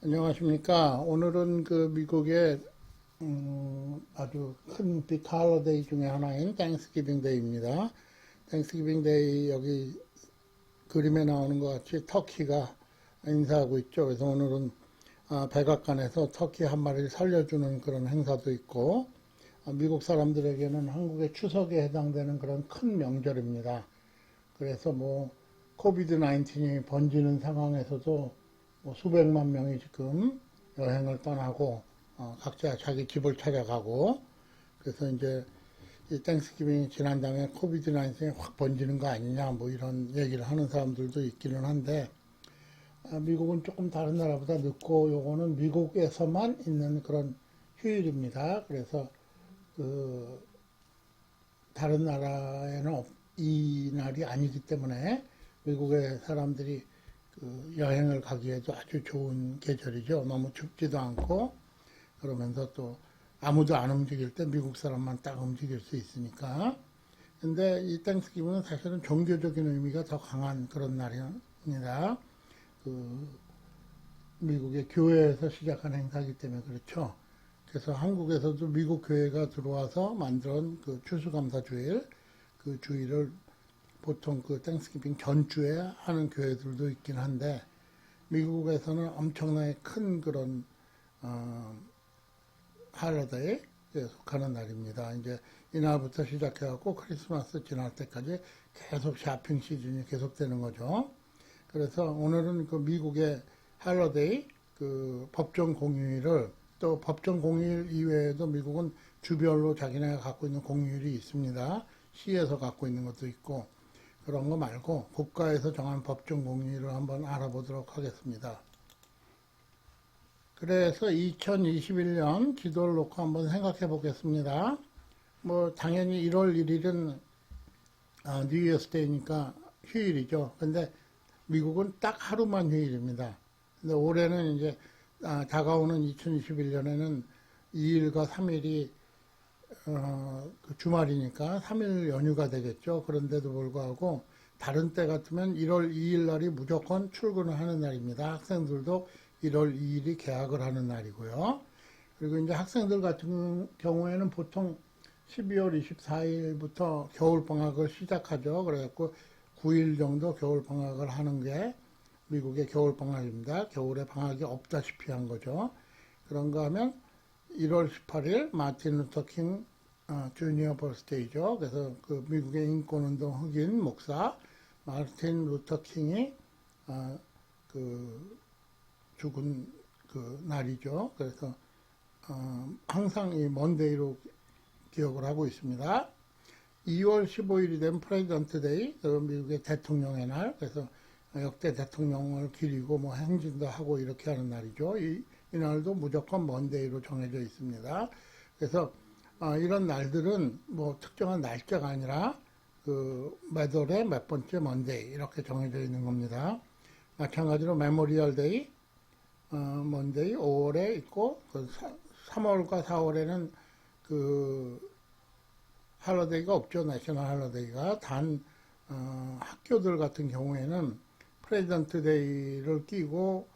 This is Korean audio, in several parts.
안녕하십니까. 오늘은 그 미국의 아주 큰 빅 할러데이 중에 하나인 땡스기빙 데이입니다. 땡스기빙 데이 여기 그림에 나오는 것 같이 터키가 인사하고 있죠. 그래서 오늘은 백악관에서 터키 한 마리를 살려주는 그런 행사도 있고, 미국 사람들에게는 한국의 추석에 해당되는 그런 큰 명절입니다. 그래서 뭐 코비드 19이 번지는 상황에서도 뭐 수백만 명이 지금 여행을 떠나고 각자 자기 집을 찾아가고, 그래서 이제 이 땡스기빙이 지난 다음에 코비드 19이 확 번지는 거 아니냐 뭐 이런 얘기를 하는 사람들도 있기는 한데, 미국은 조금 다른 나라보다 늦고 요거는 미국에서만 있는 그런 휴일입니다. 그래서 그 다른 나라에는 이 날이 아니기 때문에 미국의 사람들이 그 여행을 가기에도 아주 좋은 계절이죠. 너무 춥지도 않고, 그러면서 또 아무도 안 움직일 때 미국 사람만 딱 움직일 수 있으니까. 근데 이 땡스기브는 사실은 종교적인 의미가 더 강한 그런 날입니다. 그 미국의 교회에서 시작한 행사이기 때문에 그렇죠. 그래서 한국에서도 미국 교회가 들어와서 만든 그 추수감사주일, 그 주일을 보통 그 땡스기빙 전주에 하는 교회들도 있긴 한데, 미국에서는 엄청나게 큰 그런 할러데이에 속하는 날입니다. 이제 이날부터 시작해갖고 크리스마스 지날 때까지 계속 쇼핑 시즌이 계속되는 거죠. 그래서 오늘은 그 미국의 할러데이, 그 법정 공휴일을, 또 법정 공휴일 이외에도 미국은 주별로 자기네가 갖고 있는 공휴일이 있습니다. 시에서 갖고 있는 것도 있고, 그런 거 말고 국가에서 정한 법정 공휴일을 한번 알아보도록 하겠습니다. 그래서 2021년 기도를 놓고 한번 생각해 보겠습니다. 뭐 당연히 1월 1일은 뉴 이어스 데이니까 휴일이죠. 근데 미국은 딱 하루만 휴일입니다. 근데 올해는 이제 다가오는 2021년에는 2일과 3일이 그 주말이니까 3일 연휴가 되겠죠. 그런데도 불구하고 다른 때 같으면 1월 2일 날이 무조건 출근을 하는 날입니다. 학생들도 1월 2일이 개학을 하는 날이고요. 그리고 이제 학생들 같은 경우에는 보통 12월 24일부터 겨울방학을 시작하죠. 그래갖고 9일 정도 겨울방학을 하는 게 미국의 겨울방학입니다. 겨울에 방학이 없다시피 한 거죠. 그런가 하면 1월 18일 마틴 루터 킹 주니어 버스데이죠. 그래서 그 미국의 인권운동 흑인 목사 마틴 루터 킹이 그 죽은 그 날이죠. 그래서 항상 이 먼데이로 기억을 하고 있습니다. 2월 15일이 된 프레지던트 데이, 그 미국의 대통령의 날. 그래서 역대 대통령을 기리고 뭐 행진도 하고 이렇게 하는 날이죠. 이날도 무조건 먼데이로 정해져 있습니다. 그래서 이런 날들은 뭐 특정한 날짜가 아니라 그 매월의 몇 번째 먼데이 이렇게 정해져 있는 겁니다. 마찬가지로 메모리얼 데이, 먼데이 5월에 있고, 그 3월과 4월에는 그 할러데이가 없죠. 내셔널 할러데이가. 단 학교들 같은 경우에는 프레지던트 데이를 끼고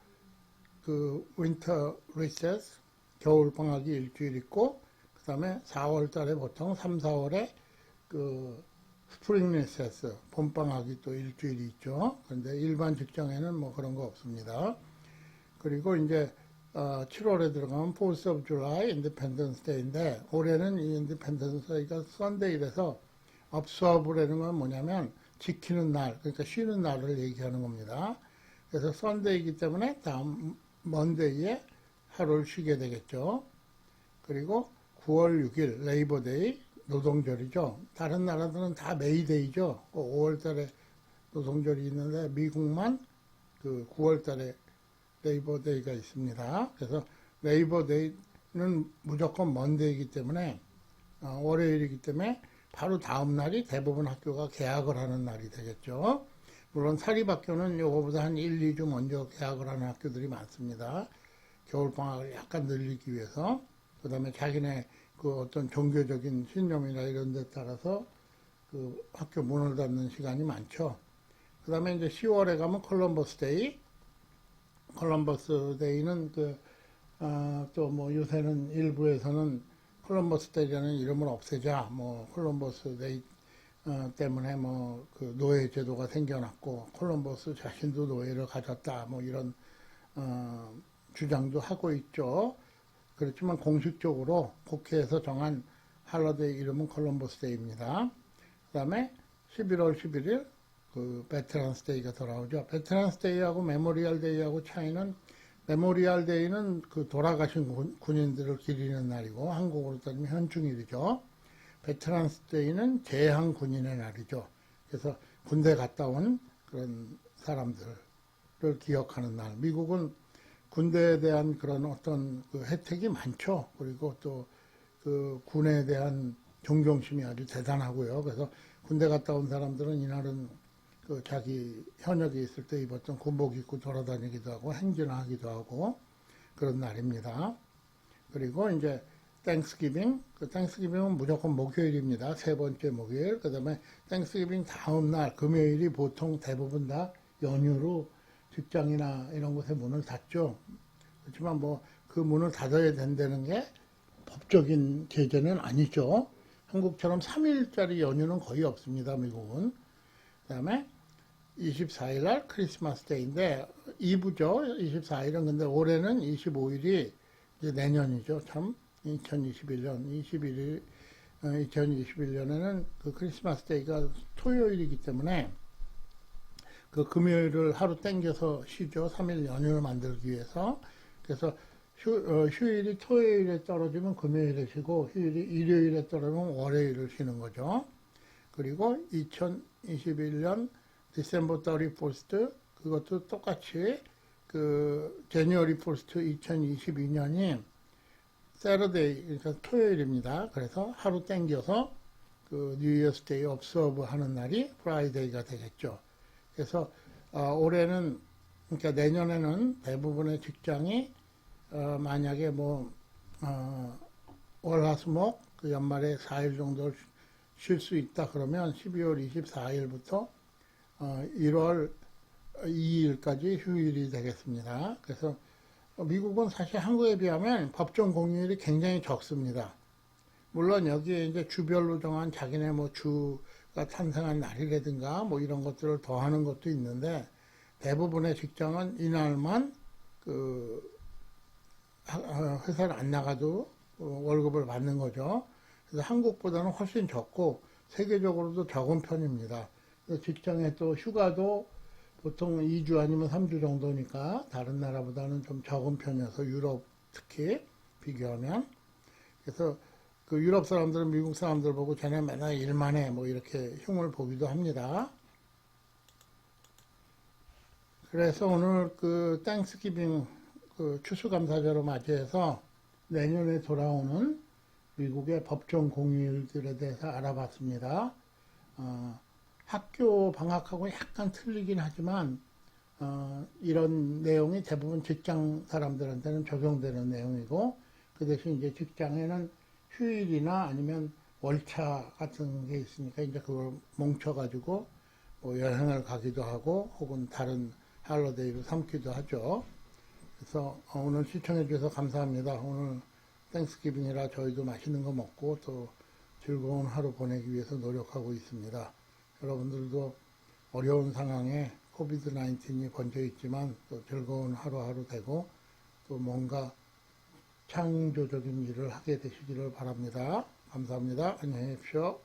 그 윈터 리세스 겨울 방학이 일주일 있고, 그 다음에 4월 달에 보통 3, 4월에 그 스프링 리세스 봄 방학이 또 일주일이 있죠. 그런데 일반 직장에는 뭐 그런 거 없습니다. 그리고 이제 7월에 들어가면 4th of July Independence Day인데, 올해는 이 Independence Day가 썬데이라서 observe라는 건 뭐냐면 지키는 날, 그러니까 쉬는 날을 얘기하는 겁니다. 그래서 썬데이이기 때문에 다음 먼데이에 하루를 쉬게 되겠죠. 그리고 9월 6일 레이버데이 노동절이죠. 다른 나라들은 다 메이데이죠. 5월 달에 노동절이 있는데 미국만 그 9월 달에 레이버데이가 있습니다. 그래서 레이버데이는 무조건 먼데이이기 때문에 월요일이기 때문에 바로 다음 날이 대부분 학교가 개학을 하는 날이 되겠죠. 물론 사립학교는 요거보다 한 1, 2주 먼저 개학을 하는 학교들이 많습니다. 겨울방학을 약간 늘리기 위해서. 그 다음에 자기네 그 어떤 종교적인 신념이나 이런 데 따라서 그 학교 문을 닫는 시간이 많죠. 그 다음에 이제 10월에 가면 콜럼버스 데이, 콜럼버스 데이는 또 뭐 요새는 일부에서는 콜럼버스 데이라는 이름을 없애자, 뭐 콜럼버스 데이 때문에 뭐 그 노예 제도가 생겨났고 콜럼버스 자신도 노예를 가졌다, 뭐 이런 주장도 하고 있죠. 그렇지만 공식적으로 국회에서 정한 할러데이 이름은 콜럼버스 데이입니다. 그 다음에 11월 11일 그 베테랑스 데이가 돌아오죠. 베테랑스 데이하고 메모리얼 데이하고 차이는, 메모리얼 데이는 그 돌아가신 군인들을 기리는 날이고 한국으로 따지면 현충일이죠. 베테랑스 데이는 제향 군인의 날이죠. 그래서 군대 갔다 온 그런 사람들을 기억하는 날. 미국은 군대에 대한 그런 어떤 그 혜택이 많죠. 그리고 또 그 군에 대한 존경심이 아주 대단하고요. 그래서 군대 갔다 온 사람들은 이날은 그 자기 현역에 있을 때 입었던 군복 입고 돌아다니기도 하고 행진하기도 하고 그런 날입니다. 그리고 이제 땡스기빙, 그 땡스기빙은 무조건 목요일입니다. 세 번째 목요일. 그 다음에 땡스기빙 다음 날 금요일이 보통 대부분 다 연휴로 직장이나 이런 곳에 문을 닫죠. 그렇지만 뭐 그 문을 닫아야 된다는 게 법적인 제재는 아니죠. 한국처럼 3일짜리 연휴는 거의 없습니다. 미국은. 그 다음에 24일 날 크리스마스 데이인데 2부죠. 24일은. 근데 올해는 25일이 이제 내년이죠. 참 2021년 2021년에는 그 크리스마스 데이가 토요일이기 때문에 그 금요일을 하루 땡겨서 쉬죠. 3일 연휴를 만들기 위해서. 그래서 휴일이 토요일에 떨어지면 금요일에 쉬고 휴일이 일요일에 떨어지면 월요일을 쉬는 거죠. 그리고 2021년 디셈버 31st 그것도 똑같이 그 제니어리 1st 2022년이 세러데이, 그러니까 토요일입니다. 그래서 하루 땡겨서 그 뉴이어스 데이 업서브 하는 날이 프라이데이가 되겠죠. 그래서 올해는, 그러니까 내년에는 대부분의 직장이 만약에 뭐 월화수목 그 연말에 4일 정도 쉴 수 있다 그러면 12월 24일부터 1월 2일까지 휴일이 되겠습니다. 그래서 미국은 사실 한국에 비하면 법정 공휴일이 굉장히 적습니다. 물론 여기에 이제 주별로 정한 자기네 뭐 주가 탄생한 날이라든가 뭐 이런 것들을 더하는 것도 있는데 대부분의 직장은 이날만 그 회사를 안 나가도 월급을 받는 거죠. 그래서 한국보다는 훨씬 적고 세계적으로도 적은 편입니다. 그래서 직장에 또 휴가도 보통 2주 아니면 3주 정도니까 다른 나라보다는 좀 적은 편이어서 유럽 특히 비교하면. 그래서 그 유럽 사람들은 미국 사람들 보고 쟤네 맨날 일만 해 뭐 이렇게 흉을 보기도 합니다. 그래서 오늘 그 땡스기빙 그 추수감사절을 맞이해서 내년에 돌아오는 미국의 법정 공휴일들에 대해서 알아봤습니다. 학교 방학하고 약간 틀리긴 하지만 이런 내용이 대부분 직장 사람들한테는 적용되는 내용이고 그 대신 이제 직장에는 휴일이나 아니면 월차 같은 게 있으니까 이제 그걸 뭉쳐가지고 뭐 여행을 가기도 하고 혹은 다른 할러데이로 삼기도 하죠. 그래서 오늘 시청해 주셔서 감사합니다. 오늘 땡스기빙이라 저희도 맛있는 거 먹고 또 즐거운 하루 보내기 위해서 노력하고 있습니다. 여러분들도 어려운 상황에 코비드 19이 번져 있지만 또 즐거운 하루하루 되고 또 뭔가 창조적인 일을 하게 되시기를 바랍니다. 감사합니다. 안녕히 계십시오.